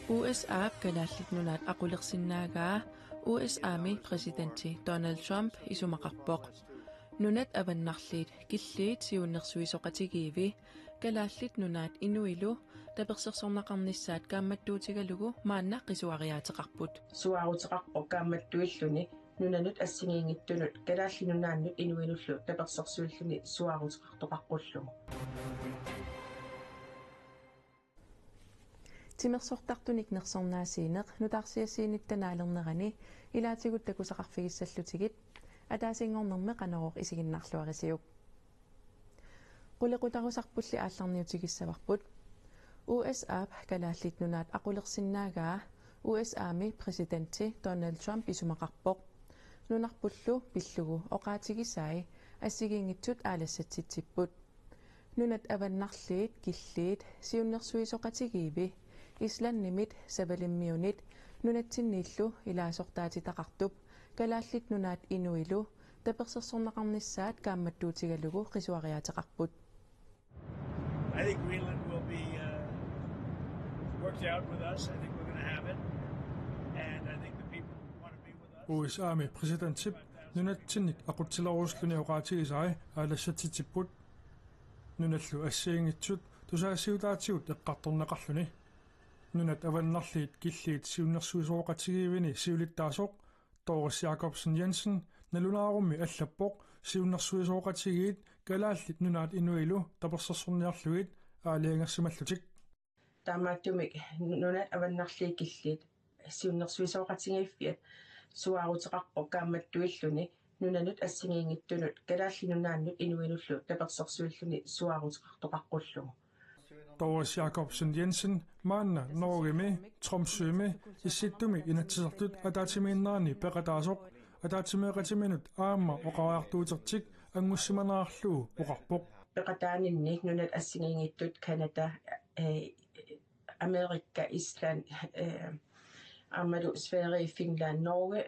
USA kalaallit aqulersinnaagaa USA-mi presidentti Donald Trump isumaqarpoq nunat avannarliit killiit siunnersuisoqatigiivi kalaallit nunaat inuilu tapersersornaqarnissaat kaammattuutigalugu maanna qisuariaateqarput suaruteqarpoq kaammattuilluni nunanut assingiingittunut kalaallinunaannut inuilullu tapersersuilluni suaruteqartoqaqqullugu Timersortartunik nersornaasiineq nutaarsiassiinittanaaleernerani ilaatigut takusaqarfigissallutigut атаасингорнэрме канароқ исигиннарлуарисиук qullequtarussarpulli aallarniutigissavарпут USA kalaallit nunaat aqulersinnaagaa USA-mi presidentti Donald Trump isumaqarpoq nunarpullu pillugu oqaatigisai ассигингитсут аалассатситсиппут нунат аваннарлиит киллиит сиуннерсуисоқатигииви исланнимит савалиммиунит нунатсиннииллу илаасортаатитақартуп kalaallit nunaat inuilu tapersersornaqarnissaat kaammattuutigalugu qisuariaateqarput I think Greenland will be worked out with us. I think we're going to have it. And I think the people want to be with us. USA-mi presidenttip nunatsinnik aqutsileruusluni oqaatigisai aalassatitipput nunallu assiingitsut tusaasiutaatigut eqqartornaqarluni nunat avannarliit killiit siunnersuisooqatigiivini siulittaasoq Doris Jacobsen Jensen nalunаарummi allappoq siunnersuisooqatigiit kalaallit nunaat inuilu tapersersorniarluit aaliangersimallutik taamaattumik nunat avannarlii killiit siunnersuisooqatigiiffiat suaruteqarpoq kaammattuilluni nunanut assingiingittunut kalaallinunaannut inuilullu tapersersuilluni suaruteqartoqaqqullugu Doris Jacobsen Jensen maanna Norgemi Tromsømi issittumi inatsisertut ataatimiinnaani peqataasoq ataatimeeqatiminut aamma oqaraartuutertik angmussimanaarluu oqarpoq peqataaninni nunat assingiingittut Canada Amerikka Island Amalu Sverige Finland Norge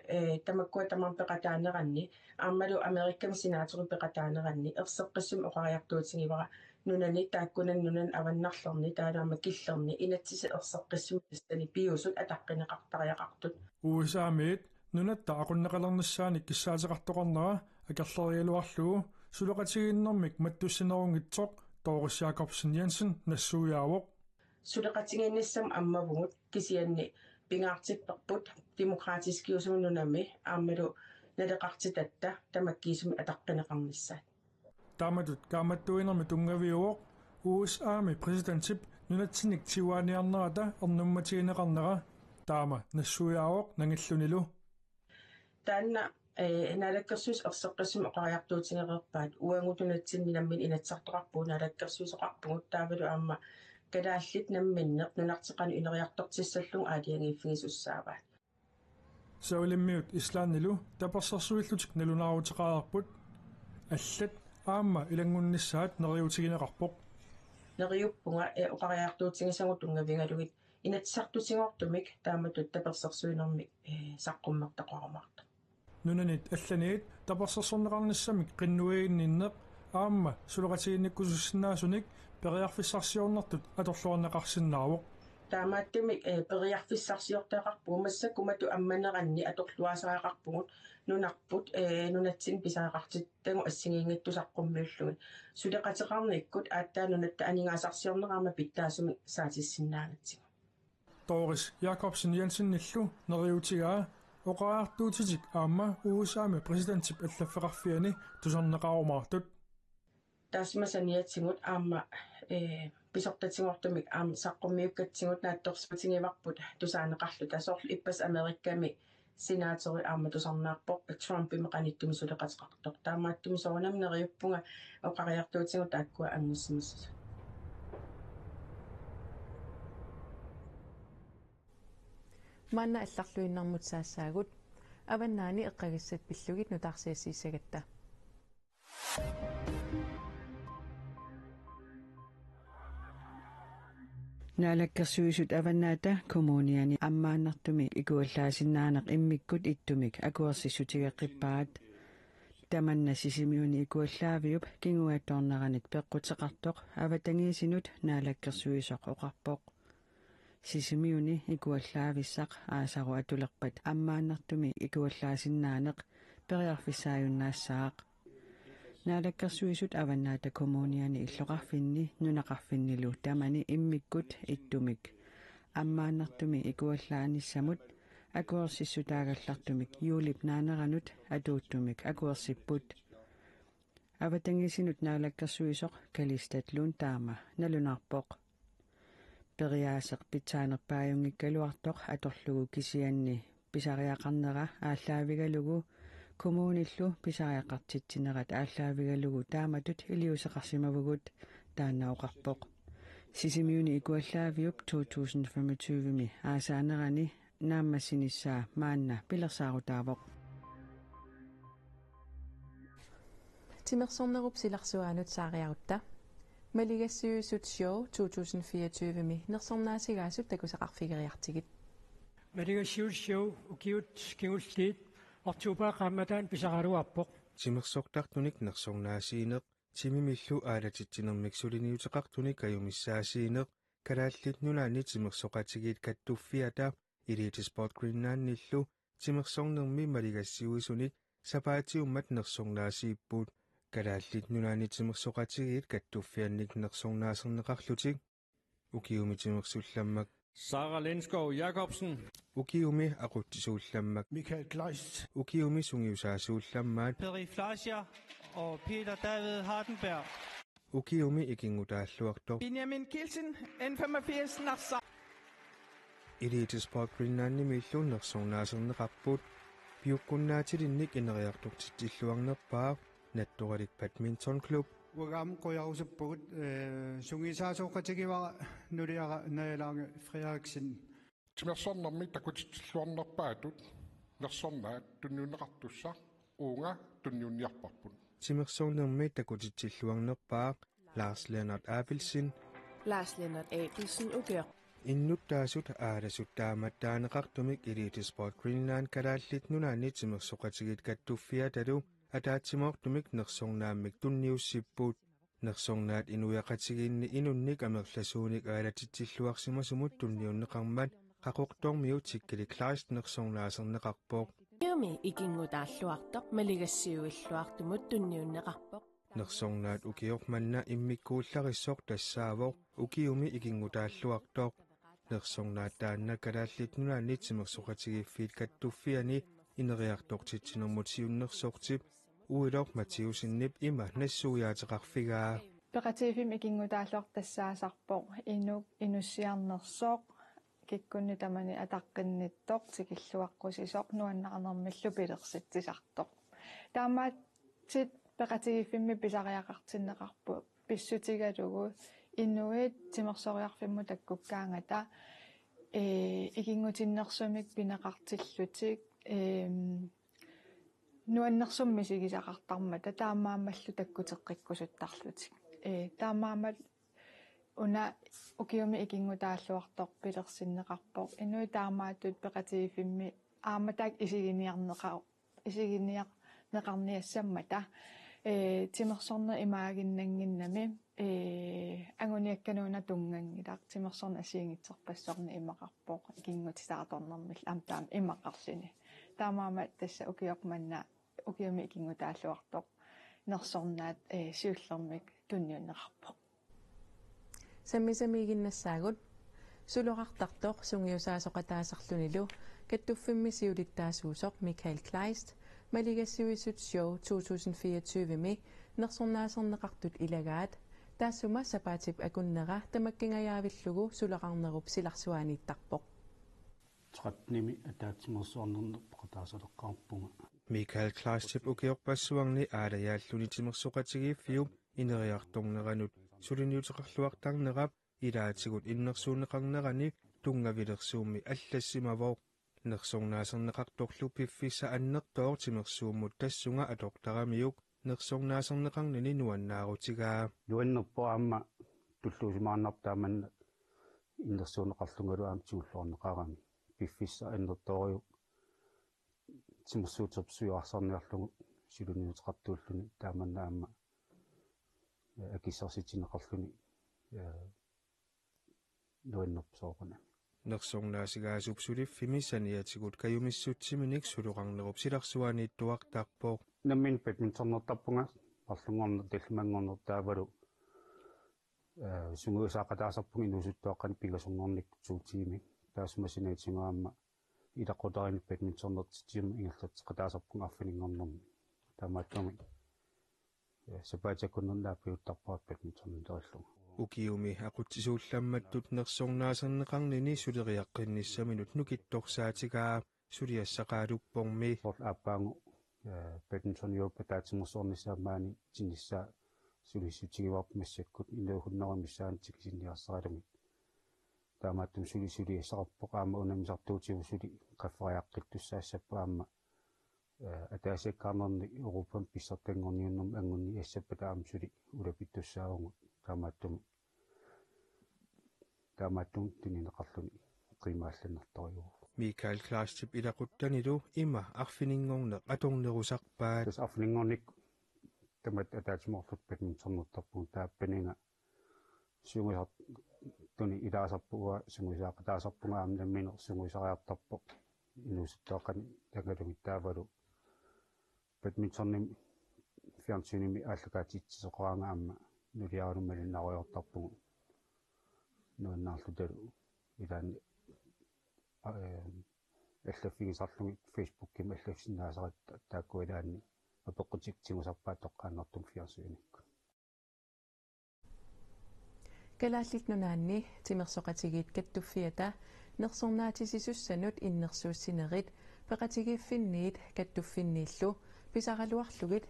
tamakkua tamam peqataaneranni amalu Amerikkam sinaaturi peqataaneranni erseqqissum oqariartuutingivara nunani taakkunan nunan avannarlerni taalaama killerni inatsise erseqqissum tastani piusut ataqqinеqartariaqartut USA-miit nunatta aqunneqalernissaani kissaateqartoqarnera akerlerialuarlugu suleqatigiinnermik mattussinerungitsoq Doris Jacobsen Jensen nassuujaavoq suleqatigiinnissam ammavugut kisianni pingaartipperput demokraatiskiusumununami aammalu naleqartitatta tamakkiisumi ataqqinеqarnissaat taamatut kaammattuinermi tungaviuoq USA-mi presidenttip nunatsinnik tiuaaniarnerata ernummatigineqarnera taama nassuujaavoq nangillunilu taanna nalakkersuus erseqqissum oqariartuutigereerpaat uangutunatsinninammin inatsartoqarpuu nalakkersuusoqarpugut taavalu aamma kalaallit namminneq nunarteqani ileriartortissallung aaliangiiffigisussaavaat saulimmiut islaannilu tapersersuillutik nalunaaruteqaarput allat aamma ilangunnissaat neriutigineqarpoq neriuppunga oqariartuutigisangut ungavingalugit inatsartutingortumik taamatut tapersersuinermik saqqummertaqarumarta nunanit allaniit tapersersorneqarnissamik qinnuiginninneq aamma suleqatiginnikkusussinaasunik periarfissarsiornertut atorluarneqarsinnaaruq taamaattumik periarfissarsiorteaqarpuu massakkumatu ammaneranni atorluasaraaqarpugut nunarput nunatsin pisaaqartittangu assingiingittusaqqummiullugut suleqateqarnikkut aattaa nunatta aningaasarsiornerama pittaasumi saatissinnaagatsigu Doris Jacobsen Jensen nillu neriutigaa oqaraartuutitik aamma USA-mi presidenttip allafeqarfiani tuserneqarumaartut taasmasaniatsingut aamma pisortatingortumik aam saqqummiukkatingut naattorsuutigivarput tusaaneqarlu tasorlu ippas Amerikkami sinaatori aamma tusarnaarpoq Trumpimi qanittumi suleqateqartoq taamaattumi soonam neriuppunga oqariartuutigut taakkua angussimus maanna алларлуиннэрмут саассаагут аваннаани эққагиссат пиллугит нутаарсиассииссагатта naalakkersuisut avannaata kommuniani ammaannartumi ikuallaasinnaanaq immikkut ittumik akuersissutigeqqippaat tamanna sisimiuni ikuallaaviup kinguattorneranit peqqutseqartoq avatangiisinut naalakkersuisoq oqarpoq sisimiuni ikuallaavissaq aasaru atulerpat ammaannartumi ikuallaasinnaanaq periarfissaajunnaassaaq naalakkersuisut avannaata kommuniani illoqarfinni nunaqarfinnilu tamani immikkut ittumik аммааннартуми икуаллааnissamут акуерсиссутаагаллартумик юулип наанеранут атууттумик акуерсиппут аватангисинут наалаккерсуисоқ калистатлуун таама налунарпоқ периаасеқ питсаанерпааюнгиккалуартоқ аторлугу кисианни писариақарнера ааллаавигалугу коммуниллу писариақартитсинерат ааллаавигалугу тааматут илиусеқарсимавгут таанаоқарпоқ сисимиуни икуаллаавиук 2025ми аасаанерани нааммассиниссаа маанна пилерсаарутаавоқ тимерсорнеруп силарсуаанут саариарутта малигассуусут show 2024ми нерсорнаасигаасут такусеқарфигериартигит малигассуус show укиут кигуллиит ортуупаақааматаан писаралуарпоқ тимерсортартуник нерсорнаасиинеқ тимимиллу аалатитсинермик сулиниутеқартуник аюмиссаасиинеқ калааллит нулаани тимерсоқатигиит каттуффиата илити спорт гриннаанниллу тимерсорнерми малигассиуисуник сапаатиуммат нерсорнаасииппут калааллит нулаани тимерсоқатигиит каттуффианник нерсорнаасернеқарлутик укиуми тимерсулламмак Sara Lindskov Jacobsen, укиуми ақуттисуулламмак Michael Kleist, укиуми сунгиусаасуулламмаат Peri Flascher og Peter David Hardenberg. укиуми икингутааллуартор Benjamin Kielsen, N85 Narsar. илити спорт гриннааннимиллу нерсорнаасернеқарпут пиуккуннаатилинник инериартортитиллуарнерпаа натторалик badminton клуб Wagam qoyarusupput sungisaasuuqatigivara nuliara naalaanga Frederiksen тимерсорнэрми такутиллуарнерпаатут нерсорнаат тунниунеқартуссаа уунга тунниунниарпарпут тимерсорнэрми такутитиллуарнерпаа Lars Lennart Abelsen Lars Lennart Abelsen угер иннуттаасут ааласуттааматтаанеқартумик Elite Sport Greenland калааллит нулаани тимерсоқатигит каттуффиаталу атаатсимоортумик нерсорнааммик тунниуссиппут нерсорнаат инуяқатигиинни инунник амерласууник аалатитсиллуарсимасумут тунниуннеқармат қақоқтормиу тиккили Kleist нерсорнаасернеқарпоқ юми икингутааллуартоқ малигассиуиллуартумут тунниуннеқарпоқ нерсорнаат укиорманна иммиккууллариссоқ тассаавоқ укиуми икингутааллуартоқ нерсорнаат таанна калааллит нулаани тимерсоқатигиффиит каттуффиани инериартортитсинермутиуннерсортип уилор матиусиннип има нассуяатеқарфигаа пеқатифим икингутааллуартассаасарпоқ инуссиарнерсоқ киккунни тамани атаққинниттоқ тикиллуаққусисоқ нуаннақарнермиллу пилерситсисартоқ таамаатсит пеқатифимми писариақартиннеқарпу писсутигалугу иннуит тимерсориарфимму таккуккаангата икингутиннерсумик пинеқартиллутик нуаннерсумми сигисақартармата таамаамаллу таккутеққиккусуттарлутик таамаамал уна укиуми икингутааллуартоқ пилерсиннеқарпоқ инуи таамаатут пеқатифимми ааматаак исигиниарнеқарниассаммата тимерсорне имаагиннангиннами агуниаккануна тунгангилақ тимерсорне асиингитсерпассорни имақарпоқ икингутисааторнэрмил амтаам имақарлини таамаама тасса укиоқманна укиуми икингутааллуартоқ нерсорнаат сиуллермик тунниуннеқарпоқ саммисамигиннассаагут сулоқартартоқ сунгиусаасоқатаасарлунилу каттуффимми сиулиттаасуусоқ Michael Kleist малигассуисут show 2024ми нерсорнаасернеқартут илагаат таассума сапаатип акуннера тамаккингаjaavillугу сулеқарнеруп силарсуанииттарпоқ тратними атаатсимерсуарнернерпоқатаасалеққарпунга Michael Kleist укиорпассуарни аалаяаллуни тимерсоқатигииффиуп инериарторнеранут сулиниутеқарлуартарнерап илаатигут иннерсуунеқарнерани тунгавилерсуумми аллассимавоо нерсорнаасернеқарторлу пиффиса аннертоор тимерсууммут тассунга атортарамиук нерсорнаасернеқарнини нуаннаарутигаа юаннерпоаама туллуусимаарнартааманна иннерсуунеқарлунгалу аамтигуллорнеқарами пиффиса аннерториук тимерсуутерпсуиарсарниарлугу силуниутеқартууллуни тааманнаама акиссарситинеқарлуни нуаннерпсоорна Nersongnaasigaasup suliffimi saniatigut kayumissutiminik suluqarnerup silarsuaniittuartaarpoq nammin badmintonnertappunga арлунгорнер таллимангорнер таавалу сунгуусаақатаасарпунг инусуттуаққани пигасунгорник туутиими таасмасинаатингуаама илаққутарини badmintonнертитиума ингерлатеқатаасарпунг арфинингорнерми таамааттами сапаатакуннернаа пиуттарпаат badmintonнериллуга ukiumi aqutsisuullammattut nersорнаасернеқарнини сулериаққинниссаминут нукитторсаатигаа сулиассақаалуппорми аппаангу badminton юуппа таатимерсуорнissaamaani тинисsaa сулиссутигиварп массаккут инуухуннерамиссаантик синниарсаралами таамааттум сулисулиассақарпоқ аама унамисартуутигу сули қаффариаққиттуссаассаппа аама атаасаккаарнерни Европан писсартангорниуннэрм ангунни ассаппа таама сули улапиттуссаагунгут таамааттум тининеқарлуни қимаалланнэрторюу Michael Klaastip ilaquttanilу има арфинингорнеқ аторнерусарпаат тас арфинингорник тамат атаатиморлут badmintonнертарпуг тааппанинга сунгисар туни илаасарпуга сунгисаақатаасарпунга аамнамминер сунгисариартарпоқ инусуттоаққани тагалугиттаавалу badmintonnim фиансуними ааллакаатитсисоқаранга аама нулиарунумалиннаруйортарпугу нуаннаарлуталу илаани аллаффигисарлуги Facebook-ким аллафсинаасарат тааккуилаанни апеққутиктигусарпаа тоққааннартум фиарсуиникку калааллитнунаанни тимерсоқатигиит каттуффиата нерсорнаатисисуссанут иннерсууссинерит пеқатигиффинниит каттуффиннииллу писаралуарлугит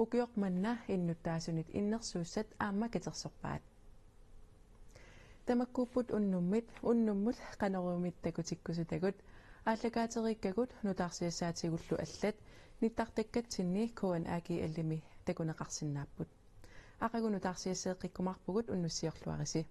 укиоқманна иннуттаасунит иннерсууссат аама катерсорпаат тамаккууппут уннуммут канеруумиттакутиккусутагут ааллакаатериккагут нутаарсиассаатигуллу аллат ниттартаккатсинни куан аки аллими такунеқарсиннааппут ақагу нутаарсиассеэққиккумарпугут уннуссиорлуариси